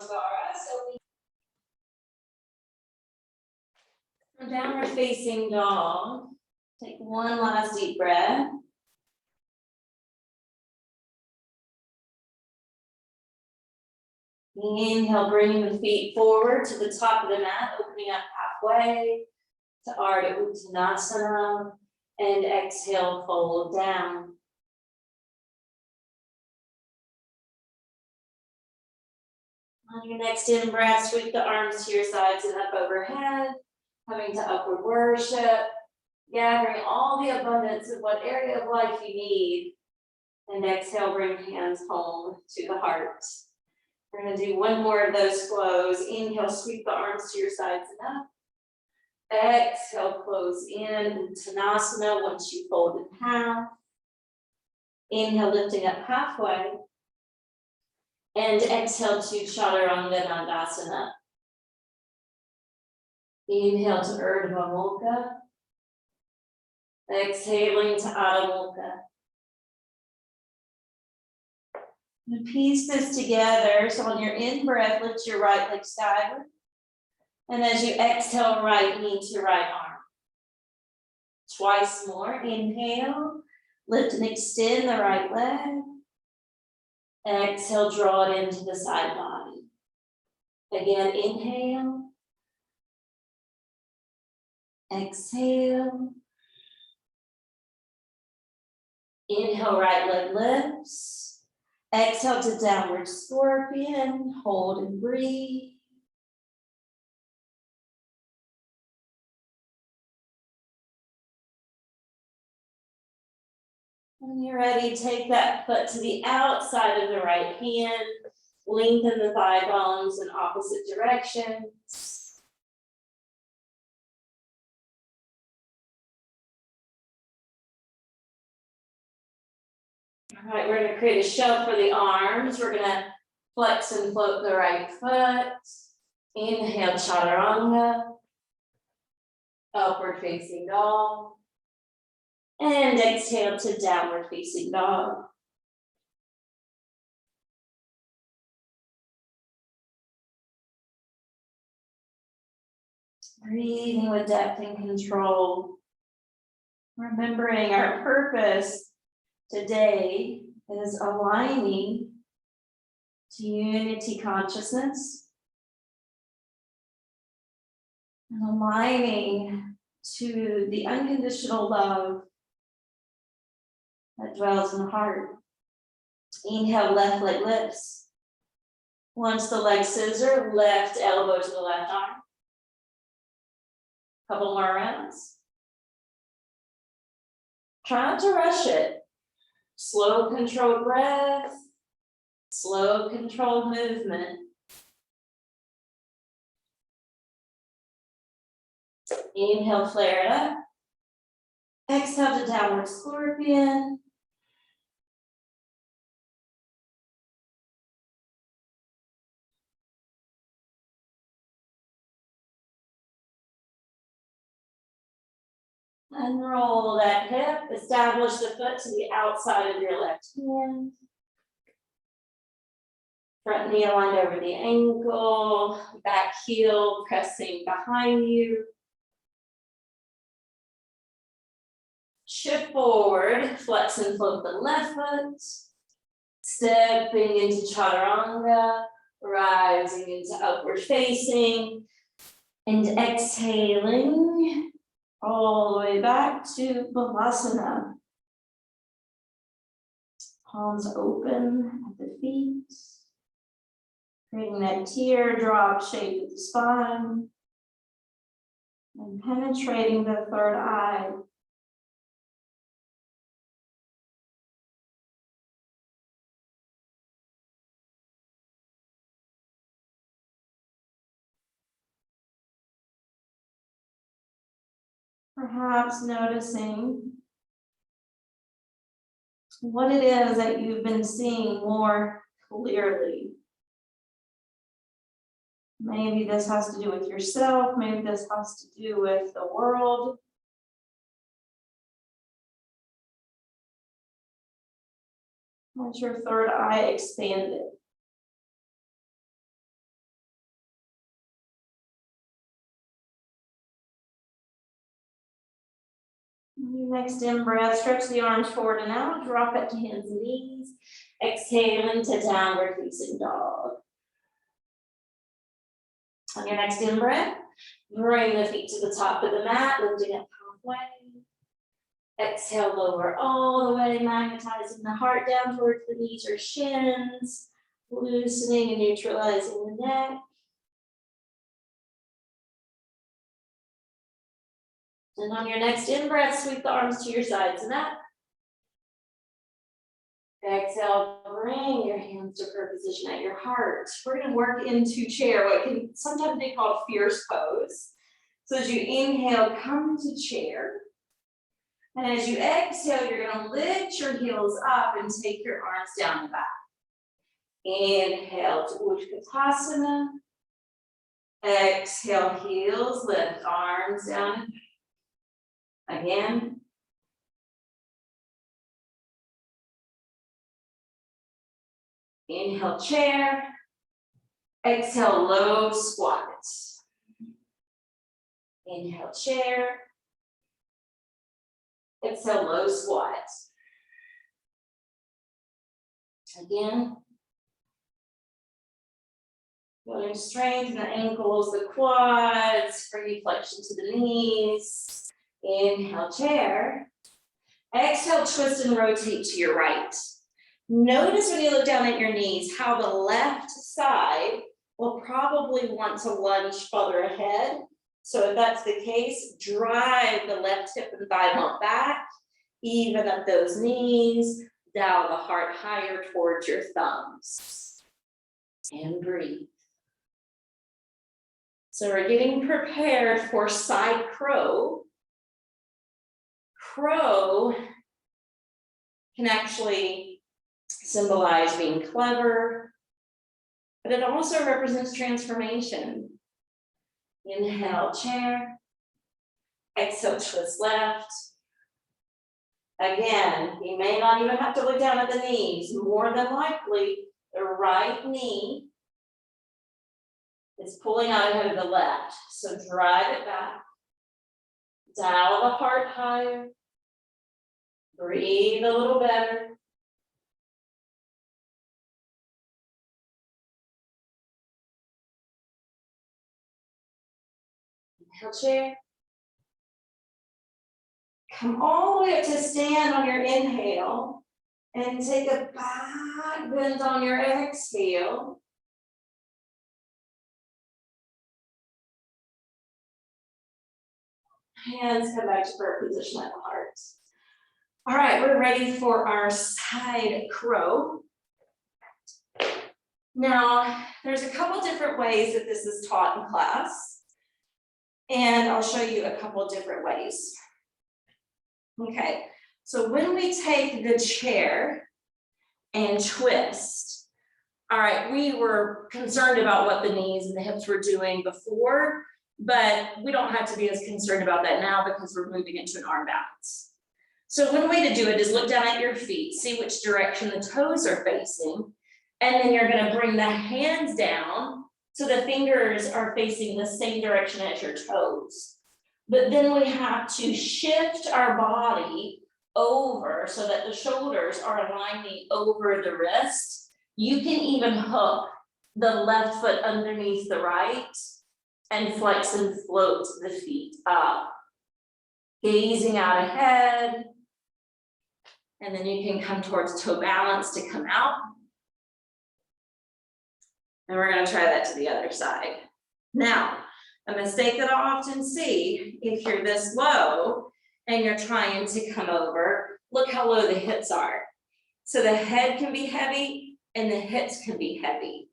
So downward facing dog. Take one last deep breath. Inhale, bringing the feet forward to the top of the mat, opening up halfway to Ardha Uttanasana, and exhale, fold down. On your next in-breath, sweep the arms to your sides and up overhead, coming to upward worship, gathering all the abundance of what area of life you need, and exhale, bring hands home to the heart. We're going to do one more of those flows. Inhale, sweep the arms to your sides and up. Exhale, close in Uttanasana once you fold in half. Inhale, lifting up halfway. And exhale to Chaturanga Dandasana. Inhale to Urdhva Mukha. Exhaling to Adho Mukha. And piece this together. So on your in-breath, lift your right leg skyward. And as you exhale, right knee to right arm. Twice more. Inhale, lift and extend the right leg. Exhale, draw it into the side body. Again, inhale. Exhale. Inhale, right leg lifts. Exhale to downward scorpion. Hold and breathe. When you're ready, take that foot to the outside of the right hand. Lengthen the thigh bones in opposite directions. All right, we're going to create a shell for the arms. We're going to flex and float the right foot. Inhale, Chaturanga. Upward facing dog. And exhale to downward facing dog. Breathing with depth and control. Remembering our purpose today is aligning to unity consciousness and aligning to the unconditional love that dwells in the heart. Inhale, left leg lifts. Once the leg scissor, left elbow to the left arm. Couple more rounds. Try not to rush it. Slow, controlled breath. Slow, controlled movement. Inhale, flare it up. Exhale to downward scorpion. Unroll that hip, establish the foot to the outside of your left hand. Front knee aligned over the ankle, back heel pressing behind you. Shift forward, flex and float the left foot. Stepping into Chaturanga, rising into upward facing, and exhaling. All the way back to Balasana. Palms open at the feet. Creating that teardrop shape of the spine. And penetrating the third eye. Perhaps noticing what it is that you've been seeing more clearly. Maybe this has to do with yourself, maybe this has to do with the world. Let your third eye expanded. Your next in breath, stretch the arms forward and out, drop it to hands and knees. Exhale into downward facing dog. On your next in breath, bring the feet to the top of the mat, lifting up halfway. Exhale, lower all the way, magnetizing the heart down towards the knees or shins, loosening and neutralizing the neck. And on your next in-breath, sweep the arms to your sides and up. Exhale, bring your hands to prayer position at your heart. We're going to work into chair, what can sometimes be called fierce pose. So as you inhale, come to chair. And as you exhale, you're going to lift your heels up and take your arms down and back. Inhale to Utkatasana. Exhale, heels lift, arms down. Again. Inhale, chair. Exhale, low squat. Inhale, chair. Exhale, low squat. Again. Building strength in the ankles, the quads, bringing flexion to the knees. Inhale, chair. Exhale, twist and rotate to your right. Notice when you look down at your knees how the left side will probably want to lunge further ahead. So if that's the case, drive the left hip and thigh bump back, even up those knees, dial the heart higher towards your thumbs. And breathe. So we're getting prepared for side crow. Crow can actually symbolize being clever, but it also represents transformation. Inhale, chair. Exhale, twist left. Again, you may not even have to look down at the knees. More than likely, the right knee is pulling out ahead of the left. So drive it back. Dial the heart higher. Breathe a little better. Inhale, chair. Come all the way up to stand on your inhale and take a back bend on your exhale. Hands come back to prayer position at the heart. All right, we're ready for our side crow. Now, there's a couple different ways that this is taught in class, and I'll show you a couple different ways. Okay, so when we take the chair and twist, all right, we were concerned about what the knees and the hips were doing before, but we don't have to be as concerned about that now because we're moving into an arm balance. So one way to do it is look down at your feet, see which direction the toes are facing, and then you're going to bring the hands down so the fingers are facing the same direction as your toes. But then we have to shift our body over so that the shoulders are aligning over the wrist. You can even hook the left foot underneath the right and flex and float the feet up. Gazing out ahead. And then you can come towards toe balance to come out. And we're going to try that to the other side. Now, a mistake that I often see, if you're this low and you're trying to come over, look how low the hips are. So the head can be heavy and the hips can be heavy,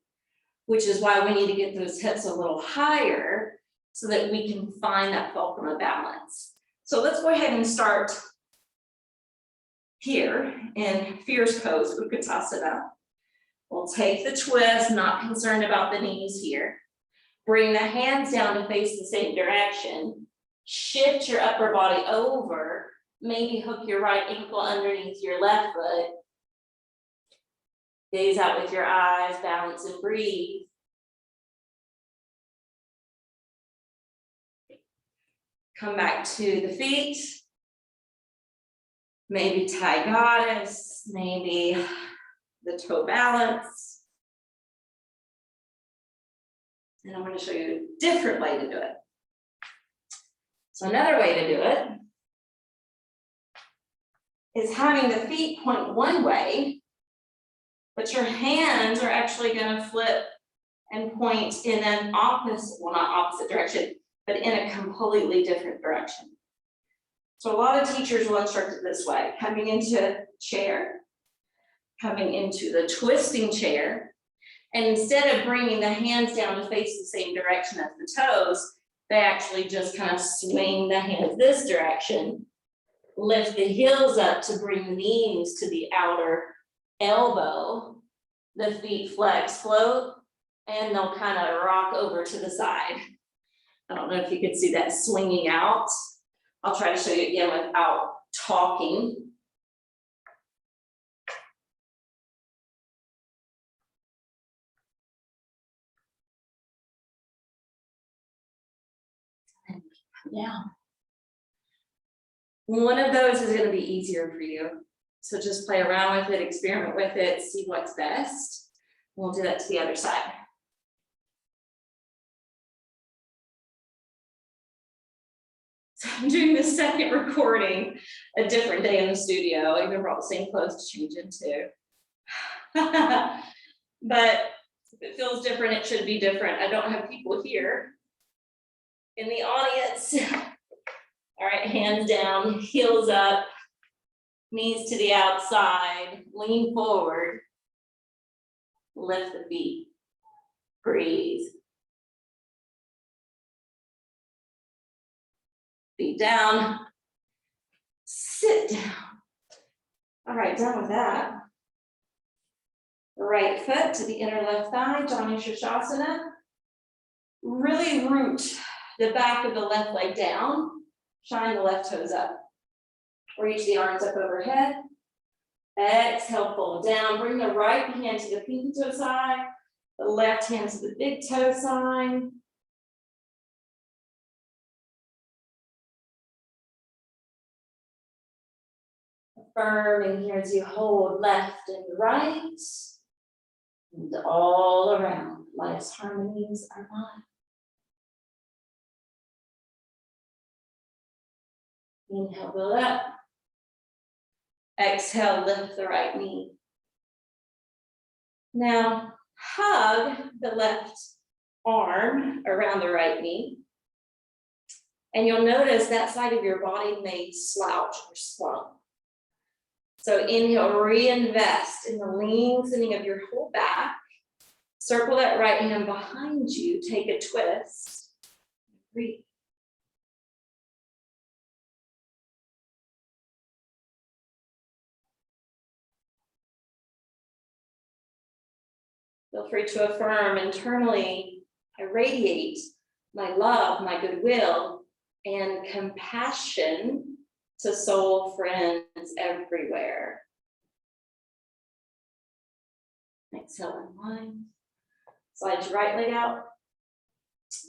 which is why we need to get those hips a little higher so that we can find that fulcrum of balance. So let's go ahead and start here in fierce pose, Utkatasana. We'll take the twist, not concerned about the knees here. Bring the hands down to face the same direction. Shift your upper body over. Maybe hook your right ankle underneath your left foot. Gaze out with your eyes, balance and breathe. Come back to the feet. maybe tie goddess, maybe the toe balance. And I'm going to show you a different way to do it. So another way to do it is having the feet point one way, but your hands are actually going to flip and point in an opposite, well, not opposite direction, but in a completely different direction. So a lot of teachers will instruct it this way: coming into chair, coming into the twisting chair, and instead of bringing the hands down to face the same direction as the toes, they actually just kind of swing the hands this direction, lift the heels up to bring the knees to the outer elbow, the feet flex, float, and they'll kind of rock over to the side. I don't know if you could see that swinging out. I'll try to show you again without talking. And come down. One of those is going to be easier for you. So just play around with it, experiment with it, see what's best. We'll do that to the other side. So I'm doing the second recording a different day in the studio. I even brought the same clothes to change into. But if it feels different, it should be different. I don't have people here in the audience. All right, hands down, heels up, knees to the outside, lean forward, lift the feet, breathe. Feet down, sit down. All right, done with that. Right foot to the inner left thigh, Jani Shavasana. Really root the back of the left leg down, shine the left toes up. Reach the arms up overhead. Exhale, fold down. Bring the right hand to the pinky toe side, the left hand to the big toe side. Affirming here as you hold left and right, and all around. Life's harmonies are mine. Inhale, build up. Exhale, lift the right knee. Now, hug the left arm around the right knee. And you'll notice that side of your body may slouch or slump. So inhale, reinvest in the lengthening of your whole back. Circle that right hand behind you, take a twist. Breathe. Feel free to affirm internally, I radiate my love, my goodwill, and compassion to soul friends everywhere. Exhale, unwind. Slide your right leg out.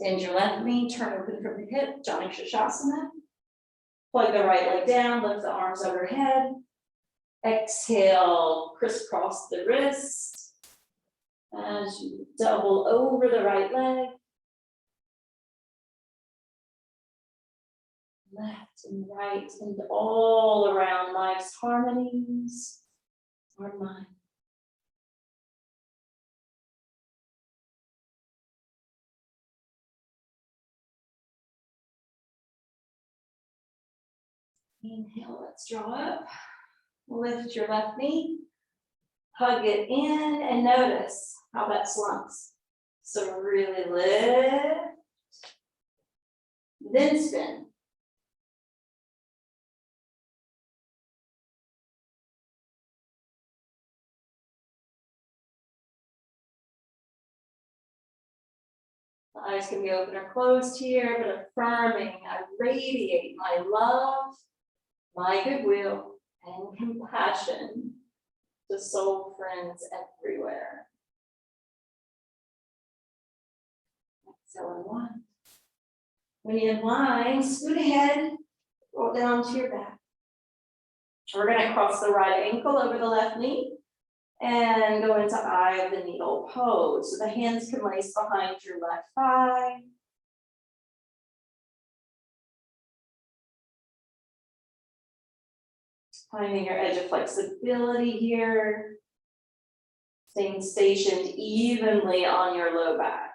Bend your left knee, turn open from the hip, Jani Shavasana. Plug the right leg down, lift the arms overhead. Exhale, crisscross the wrists as you double over the right leg. Left and right and all around. Life's harmonies are mine. Inhale, let's draw up. Lift your left knee, hug it in, and notice how that slumps. So really lift, then spin. The eyes can be open or closed here, but affirming, I radiate my love, my goodwill, and compassion to soul friends everywhere. Exhale, unwind. When you unwind, scoot ahead, roll down to your back. We're gonna cross the right ankle over the left knee and go into eye of the needle pose. So the hands can lace behind your left thigh. Finding your edge of flexibility here. Staying stationed evenly on your low back.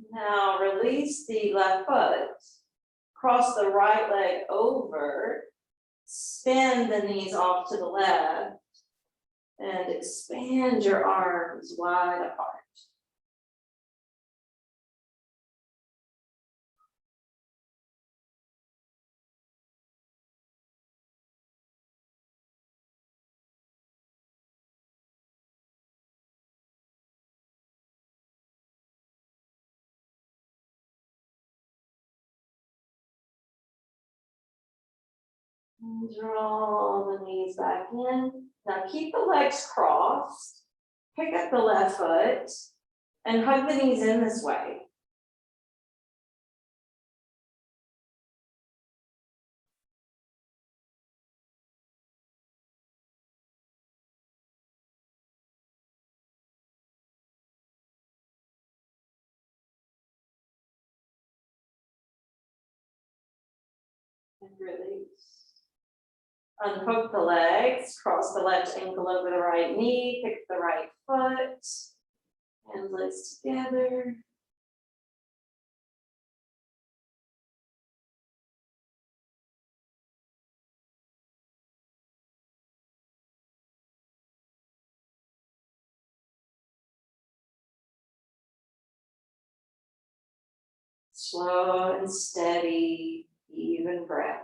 Now release the left foot, cross the right leg over, spin the knees off to the left, and expand your arms wide apart. And draw the knees back in. Now keep the legs crossed. Pick up the left foot and hug the knees in this way. And release. Unhook the legs, cross the left ankle over the right knee, pick the right foot, and legs together. Slow and steady, even breath.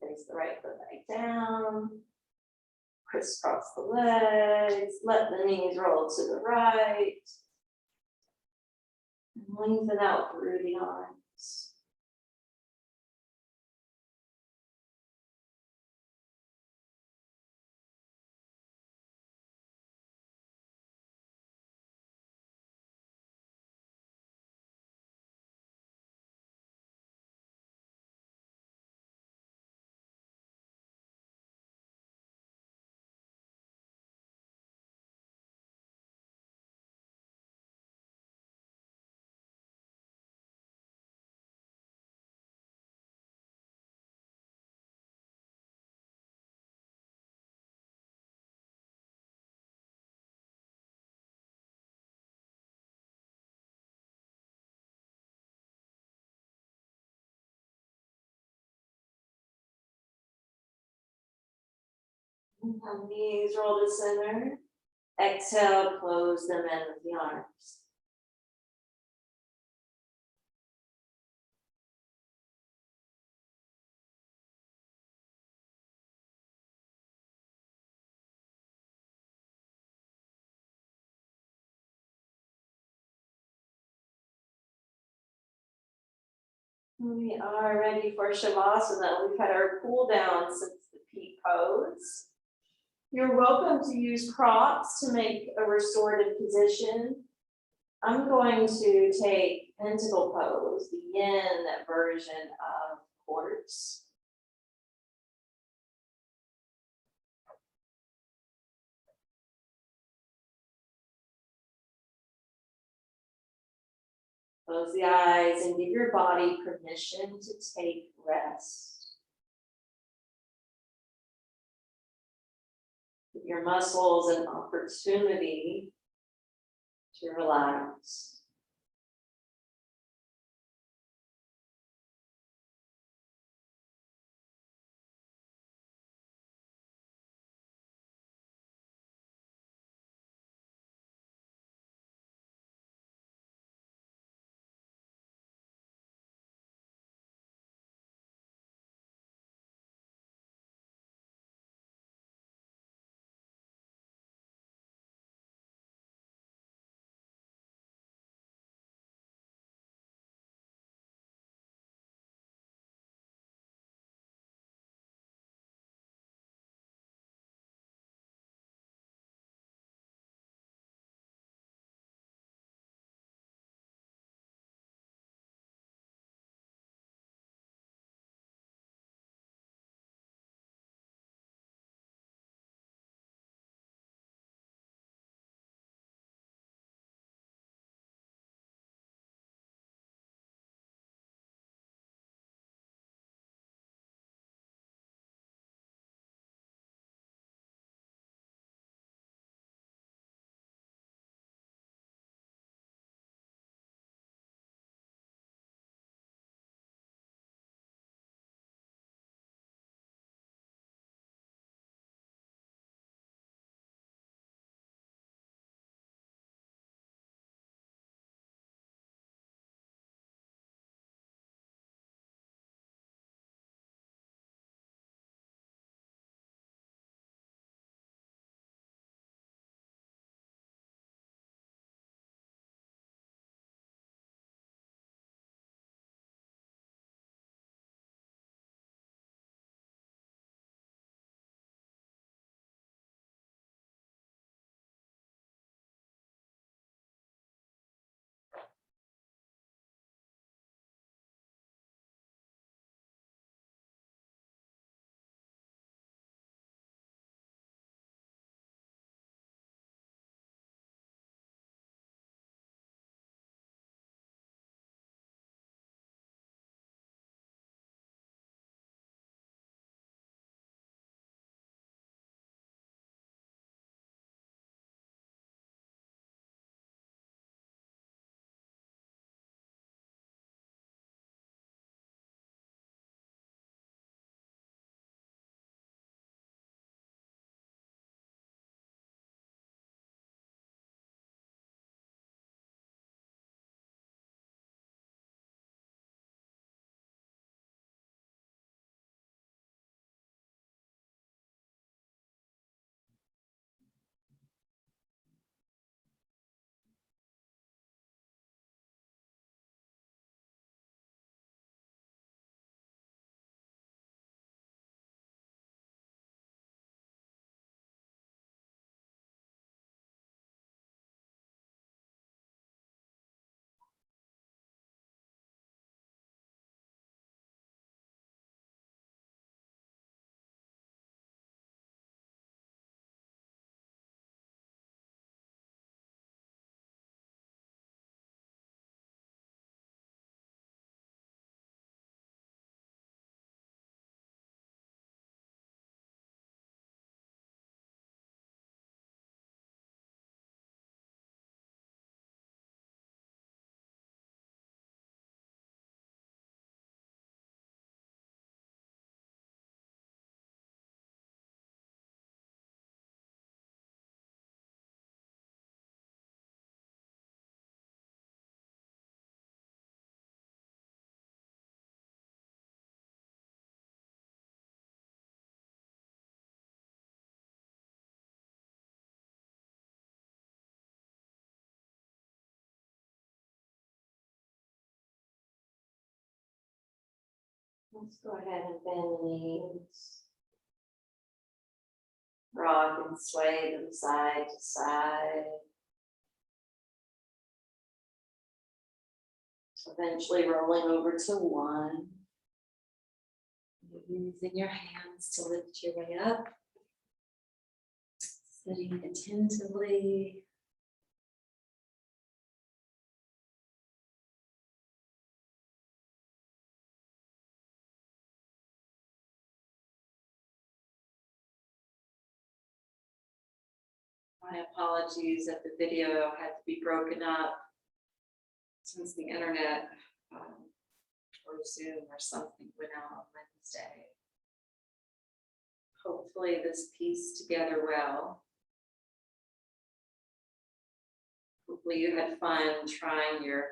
Place the right foot back down. Crisscross the legs. Let the knees roll to the right. And lengthen out through the arms. And knees roll to center. Exhale, close them in with the arms. We are ready for Shavasana. We've had our cool down since the peak pose. You're welcome to use props to make a restorative position. I'm going to take Pentacle pose, the yin version of quartz. Close the eyes and give your body permission to take rest. Give your muscles an opportunity to relax. Let's go ahead and bend the knees. Rock and sway them side to side. Eventually rolling over to one. Using your hands to lift your way up. Sitting attentively. My apologies that the video had to be broken up since the internet or Zoom or something went out on Wednesday. Hopefully this pieced together well. Hopefully you had fun trying your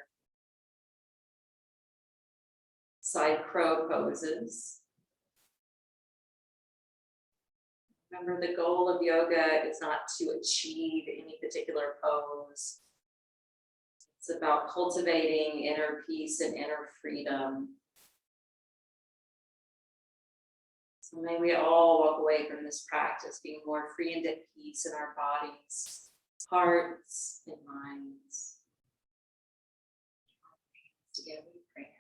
side crow poses. Remember, the goal of yoga is not to achieve any particular pose. It's about cultivating inner peace and inner freedom. So may we all walk away from this practice being more free and at peace in our bodies, hearts, and minds. Together we pray.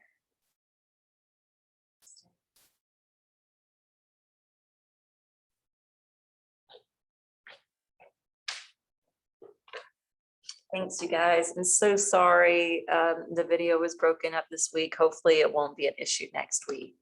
Thanks, you guys. I'm so sorry the video was broken up this week. Hopefully it won't be an issue next week.